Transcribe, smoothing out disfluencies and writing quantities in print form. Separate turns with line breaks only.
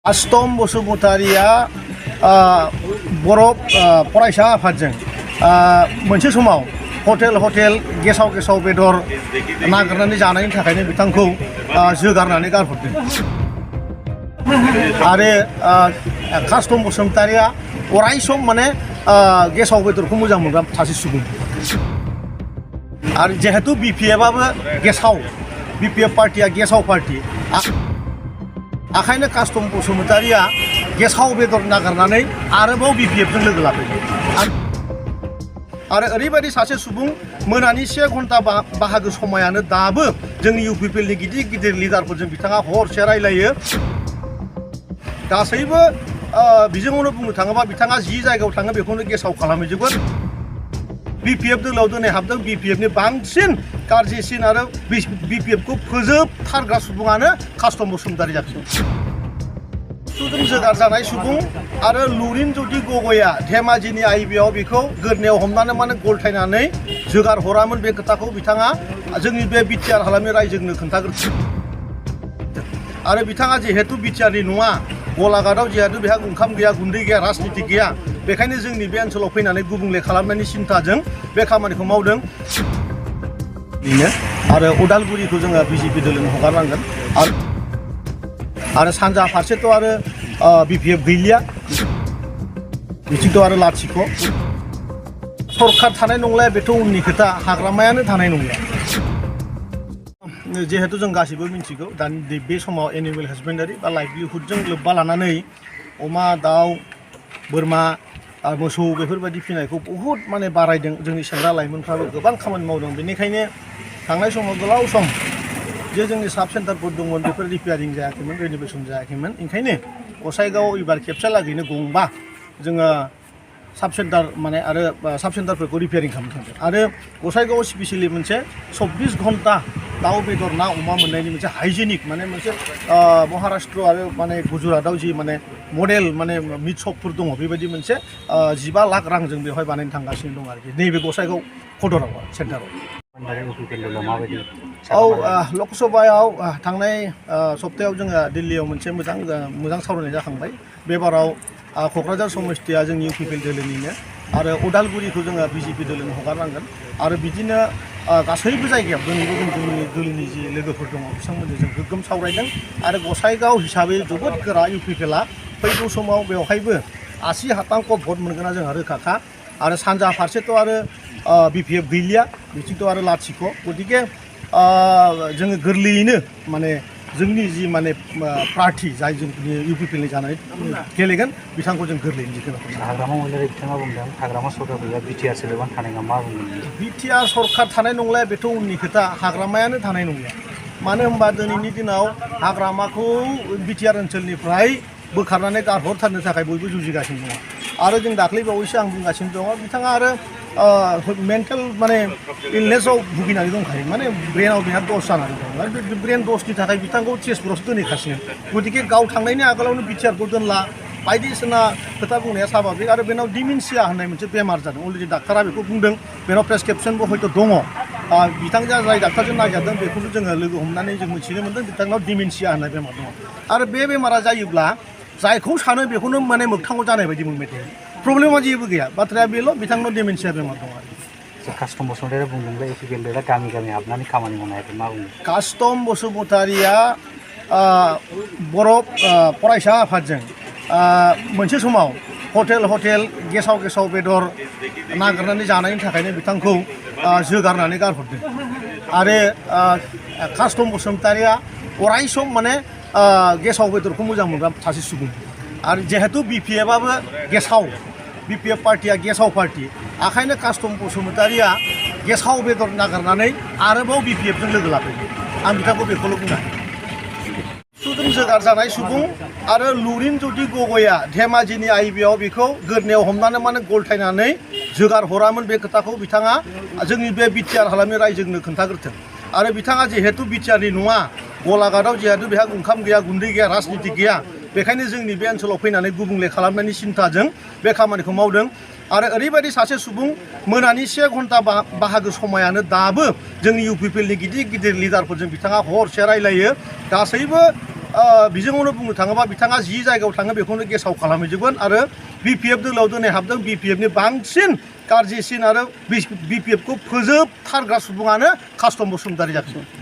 आस्तम बसुमतारिया बर' फरायसा आफादजों मोनसे समाव हटेल गेसाव बेदर नागिरनानै जानायनि थाखायनो बिथांखौ जोगारनानै गारहरदों आरो कास्टम बसुमतारिया अराय सम माने गेसाव बेदरखौ मोजां मोनग्रा सासे सुबुं आरो जिहेतु बिपिएफआबो गेसाव बिपिएफ पार्टिया गेसाव पार्टी आखायनो कास्टम बसुमतारिया गेसाव बेदर नागारनानै आरोबाव बिपिएफजों लोगो लाफैदों आरो ओरैबायदि सासे सुबुं मोनानि 1 घन्टा बाहागो समायानो दाबो जोंनि इउपिपिएलनि गिदिर लिडारफोरजों बिथाङा हरसे रायलायो गासैबो बिजोङावनो बुंनो थाङोबा बिथाङा जि जायगायाव थाङो बेखौनो गेसाव खालामहैजोबो बिपिएफ दोलोआव दिनै हाबदों बिपिएफनि बांसिन गाज्रिसिन आरो बिपिएफखौ फोजोबथारग्रा सुबुङानो कास्टम बसुमतारि जादों सुदुं जोगार जानाय सुबुं आरो लुरिन ज्योति गगैआ धेमाजिनि आइबिआव बेखौ गोदनायाव हमनानै माने गलथायनानै जोगार हरामोन बे खोथाखौ बिथाङा जोंनि बे बिटिआर हालामनि रायजोनो खोन्थाग्रोदों आरो बिथाङा जिहेतु बिटिआरनि नङा गलाघाटआव जिहेतु बेहा ओंखाम गैया गुन्दै गैया राजनिति गैया बेखायनो जोंनि बे ओनसोलाव फैनानै गुबुंले खालामनायनि सिन्थाजों बे खामानिखौ मावदों आरो उदालगुरिखौ जोङो बिजेपि दोलोनो हगारनांगोन आरो सानजा फारसेथ' आरो बिपिएफ गैलिया बिथिंथ' आरो लाथिख' सरकार थानाय नंला बेथ' उननि खोथा हाग्रामायानो थानाय नंला जिहेतु जों गासिबो मिन्थिगौ दानि बे समाव एनिमेल हासबेन्डारि बा लाइभलिहुडजों लोब्बा लानानै अमा दाउ बोरमा मोसौ बेफोरबायदि फिनायखौ बहुद माने बारायदों जोंनि सेंग्रा लाइमोनफ्राबो गोबां खामानि मावदों बेनिखायनो थांनाय समाव गोलाव सम जे जोंनि साब सेन्टारफोर दंमोन बेफोर रिपेयारिं जायाखैमोन रेनोभेसन जायाखैमोन ओंखायनो गसाइगाव एबार खेबसे लागैनो गंबा जोङो साब सेन्टार माने आरो साब सेन्टारफोरखौ रिपेयारिं खालामनो थांदों आरो गसाइगावआव स्पेसियेलि मोनसे 24 घन्टा दाउ बेदर ना अमा मोननायनि मोनसे हाइजेनिक माने मोनसे महाराष्ट्र आरो माने गुजरातआव जि माने मडेल माने मिट शपफोर दङ बेबायदि मोनसे 15 लाख रांजों बेवहाय बानायनो थांगासिनो दं आरोखि नैबे गसाइगाव खदराव सेन्टाराव लकसभायाव थांनाय सप्तायाव जोङो दिल्लीयाव मोनसे मोजां सावरायनाय जाखांबाय बे बाराव क'क्राझार समस्तिया जोंनि इउपिपिएल दोलोनिनो आरो उदालगुरिखौ जोङो बिजेपि दोलोनो हगारनांगोन आरो बिदिनो गासैबो जायगायाव जोंनि दोलोनि जि लोगोफोर दङ बिथांमोनजों जों गोग्गोम सावरायदों आरो गसाइगाव हिसाबै जोबोद गोरा इउपिपिएलआ फैगौ समाव बेवहायबो 80% भट मोनगोना जोंहा रोखाखा आरो सानजा फारसेथ' आरो बिपिएफ गैलिया बिथिंथ' आरो लाथिख' गतिके जोङो गोरलैयैनो माने जोंनि जि माने प्रार्थी जाय जोंनि इउपिपिएलनि जानानै गेलेगोन बिथांखौ जों गोरलैयैनो जिखोनो
हाग्रामा महिलारि बिथाङा बुंदों हाग्रामा सरकार गैया बिटिआर सोलोबा थानाय नङा मा बुंदों
बिटिआर सरकार थानाय नंला बेथ' उननि खोथा हाग्रामायानो थानाय नंला मानो होनबा दिनैनि दिनाव हाग्रामाखौ बिटिआर ओनसोलनिफ्राय बोखारनानै गारहरथारनो थाखाय बयबो जुजिगासिनो दङ आरो जों दाख्लै बावैसो आं बुंगासिनो दङ बिथाङा आरो मेन्टेल माने इलनेसआव भुगिनानै दंखायो माने ब्रेनाव बेहा दस जानानै दं आरो बे ब्रेन दसनि थाखाय बिथांखौ तेजपुरावसो दोनहैखासिनो गतिके गाव थांनायनि आगोलावनो बिटिआरखौ दोनला बायदिसिना खोथा बुंनाया स्वाभाबिक आरो बेनाव डिमेनशिया होननाय मोनसे बेमार जादों अलरेडि डाक्टारा बेखौ बुंदों बेनाव प्रेसक्रिपसनबो हयथ' दङ बिथांजों जाय डाक्टारजों नागिरदों बेखौनो जोङो लोगो हमनानै जों मिथिनो मोनदों बिथांनाव डिमेनशिया होननाय बेमार दङ आरो बे बेमारा जायोब्ला जायखौ सानो बेखौनो माने मोगथाङाव जानाय बायदि मोनबाय थायो प्रब्लेमा जेबो गैया बाथ्राया बेल' बिथांनाव डिमेनशिया बेमार दङ आरो
कास्टम बसुमतारिया बुंदोंलै इउपिपिएल दोलोआ गामि हाबनानै खामानि मावनायखौ मा बुङो
कास्टम बसुमतारिया बर' फरायसा आफादजों मोनसे समाव हटेल गेसाव बेदर नागिरनानै जानायनि थाखायनो बिथांखौ जोगारनानै गारहरदों आरो कास्टम बसुमतारिया अराय सम माने गेसाव बेदरखौ मोजां मोनग्रा सासे सुबुं आरो जिहेतु बिपिएफआबो गेसाव बिपिएफ पार्टिया गेसाव पार्टी आखायनो कास्टम बसुमतारिया गेसाव बेदर नागारनानै आरोबाव बिपिएफजों लोगो लाफैदों आं बिथांखौ बेखौल' बुंनो सुदुं जोगार जानाय सुबुं आरो लुरिन ज्योति गगैआ धेमाजिनि आइबिआव बेखौ गोदनायाव हमनानै माने गलथायनानै जोगार हरामोन बे खोथाखौ बिथाङा जोंनि बे बिटिआर हालामनि रायजोनो खोन्थाग्रोदों आरो बिथाङा जिहेतु बिटिआरनि नङा गलाघाटआव जिहेतु बेहा ओंखाम गैया गुन्दै गैया राजनिति गैया बेखायनो जोंनि बे ओनसोलाव फैनानै गुबुंले खालामनायनि सिन्थाजों बे खामानिखौ मावदों आरो ओरैबायदि सासे सुबुं मोनानि 1 घन्टा बाहागो समायानो दाबो जोंनि इउपिपिएलनि गिदिर लिडारफोरजों बिथाङा हरसे रायलायो गासैबो बिजोंआवनो बुंनो थाङोबा बिथाङा जि जायगायाव थाङो बेखौनो गेसाव खालामहैजोबगोन आरो BPF दोलोआव दिनै हाबदों BPFनि बांसिन गाज्रिसिन आरो BPFखौ फोजोबथारग्रा सुबुङानो कास्टम बसुमतारी जागोन